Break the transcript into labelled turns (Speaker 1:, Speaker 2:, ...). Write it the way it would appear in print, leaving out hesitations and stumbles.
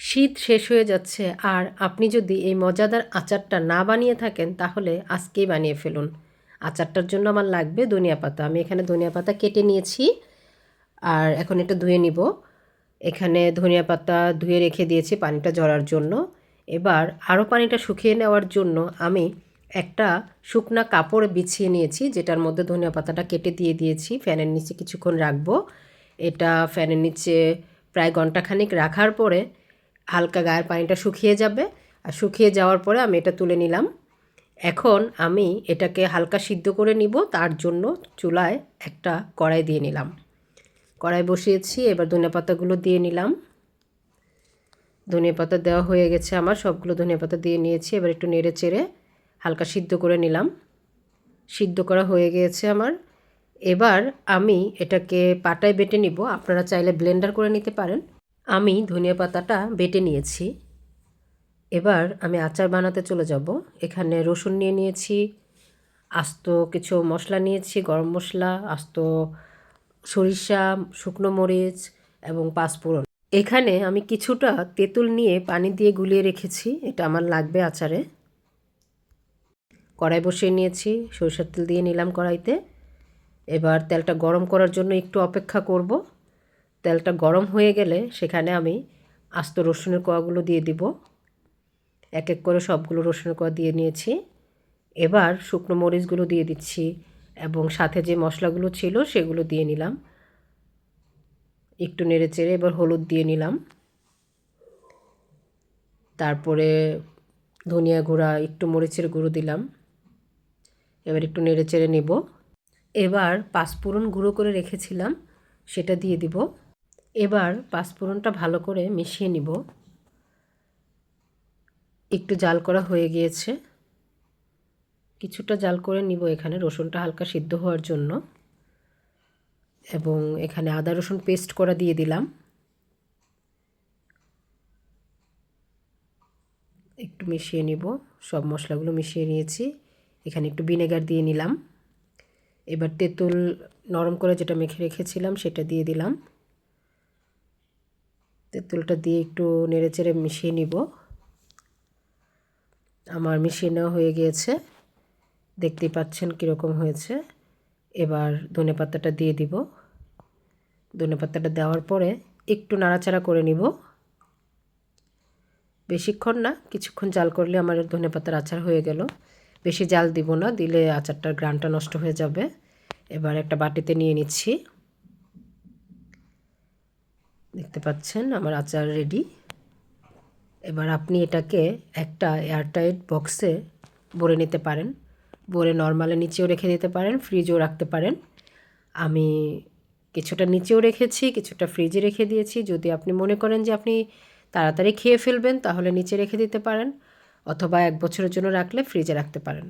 Speaker 1: শীত শেষ হয়ে যাচ্ছে, আর আপনি যদি এই মজাদার আচারটা না বানিয়ে থাকেন তাহলে আজকেই বানিয়ে ফেলুন। আচারটার জন্য আমার লাগবে ধনিয়া পাতা। আমি এখানে ধনিয়া পাতা কেটে নিয়েছি, আর এখন এটা ধুয়ে নিব। এখানে ধনিয়া পাতা ধুয়ে রেখে দিয়েছি পানিটা ঝরার জন্য। এবার আরও পানিটা শুকিয়ে নেওয়ার জন্য আমি একটা শুকনা কাপড় বিছিয়ে নিয়েছি, যেটার মধ্যে ধনিয়া পাতাটা কেটে দিয়ে দিয়েছি। ফ্যানের নিচে কিছুক্ষণ রাখবো। এটা ফ্যানের নিচে প্রায় ঘন্টাখানিক রাখার পরে হালকা গায়ের পানিটা শুকিয়ে যাবে, আর শুকিয়ে যাওয়ার পরে আমি এটা তুলে নিলাম। এখন আমি এটাকে হালকা সিদ্ধ করে নিব। তার জন্য চুলায় একটা কড়াই দিয়ে নিলাম, কড়াই বসিয়েছি। এবার ধনেপাতাগুলো দিয়ে নিলাম। ধনেপাতা দেওয়া হয়ে গেছে আমার, সবগুলো ধনেপাতা দিয়ে নিয়েছি। এবার একটু নেড়ে চেড়ে হালকা সিদ্ধ করে নিলাম। সিদ্ধ করা হয়ে গিয়েছে আমার। এবার আমি এটাকে পাটায় বেটে নিব, আপনারা চাইলে ব্লেন্ডার করে নিতে পারেন। আমি ধনিয়া পাতাটা বেটে নিয়েছি। এবার আমি আচার বানাতে চলে যাব। এখানে রসুন নিয়ে নিয়েছি, আস্ত কিছু মশলা নিয়েছি, গরম মশলা, আস্ত সরিষা, শুকনো মরিচ এবং পাঁচফোড়ন। এখানে আমি কিছুটা তেঁতুল নিয়ে পানি দিয়ে গুলিয়ে রেখেছি, এটা আমার লাগবে আচারে। কড়াই বসিয়ে নিয়েছি, সরিষার তেল দিয়ে নিলাম কড়াইতে। এবার তেলটা গরম করার জন্য একটু অপেক্ষা করব। তেলটা গরম হয়ে গেলে সেখানে আমি আস্ত রসুনের কোয়াগুলো দিয়ে দিব। এক এক করে সবগুলো রসুনের কোয়া দিয়ে নিয়েছি। এবার শুকনো মরিচগুলো দিয়ে দিচ্ছি এবং সাথে যে মশলাগুলো ছিল সেগুলো দিয়ে নিলাম। একটু নেড়ে চেড়ে এবার হলুদ দিয়ে নিলাম। তারপরে ধনিয়া গুঁড়া, একটু মরিচের গুঁড়ো দিলাম। এবার একটু নেড়ে চেড়ে নেব। এবার পাঁচফোড়ন গুঁড়ো করে রেখেছিলাম সেটা দিয়ে দিব। এবার পাঁচফোড়নটা ভালো করে মিশিয়ে নিব। একটু জাল করা হয়ে গিয়েছে, কিছুটা জাল করে নিব এখানে রসুনটা হালকা সিদ্ধ হওয়ার জন্য। এবং এখানে আদা রসুন পেস্ট করা দিয়ে দিলাম। একটু মিশিয়ে নিব। সব মশলাগুলো মিশিয়ে নিয়েছি। এখানে একটু ভিনেগার দিয়ে নিলাম। এবার তেঁতুল নরম করে যেটা মেখে রেখেছিলাম সেটা দিয়ে দিলাম। তেঁতুলটা দিয়ে একটু নেড়েচেড়ে মিশিয়ে নিব। আমার মিশিয়ে নেওয়া হয়ে গিয়েছে, দেখতেই পাচ্ছেন কীরকম হয়েছে। এবার ধনেপাতাটা দিয়ে দিব। ধনেপাতাটা দেওয়ার পরে একটু নাড়াচাড়া করে নিব। বেশিক্ষণ না, কিছুক্ষণ জাল করলে আমার ধনেপাতার আচার হয়ে গেল। বেশি জাল দিব না, দিলে আচারটার ঘ্রাণটা নষ্ট হয়ে যাবে। এবার একটা বাটিতে নিয়ে নিচ্ছি। দেখতে পাচ্ছেন আমার আচার রেডি। এবার আপনি এটাকে একটা এয়ারটাইট বক্সে ভরে নিতে পারেন। ভরে নর্মালে নিচেও রেখে দিতে পারেন, ফ্রিজেও রাখতে পারেন। আমি কিছুটা নিচেও রেখেছি, কিছুটা ফ্রিজে রেখে দিয়েছি। যদি আপনি মনে করেন যে আপনি তাড়াতাড়ি খেয়ে ফেলবেন তাহলে নিচে রেখে দিতে পারেন, অথবা 1 বছরের জন্য রাখলে ফ্রিজে রাখতে পারেন।